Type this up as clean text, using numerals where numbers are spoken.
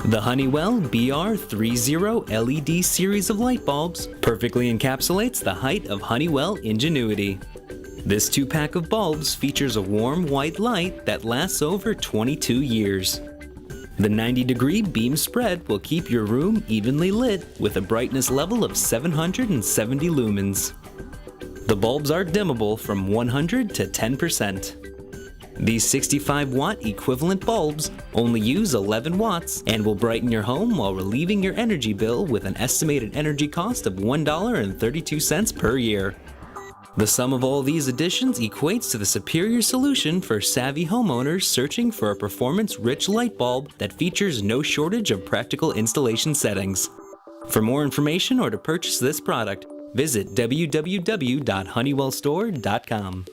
The Honeywell BR30 LED series of light bulbs perfectly encapsulates the height of Honeywell ingenuity. This two-pack of bulbs features a warm white light that lasts over 22 years. The 90-degree beam spread will keep your room evenly lit with a brightness level of 770 lumens. The bulbs are dimmable from 100 to 10%. These 65-watt equivalent bulbs only use 11 watts and will brighten your home while relieving your energy bill with an estimated energy cost of $1.32 per year. The sum of all these additions equates to the superior solution for savvy homeowners searching for a performance-rich light bulb that features no shortage of practical installation settings. For more information or to purchase this product, visit www.honeywellstore.com.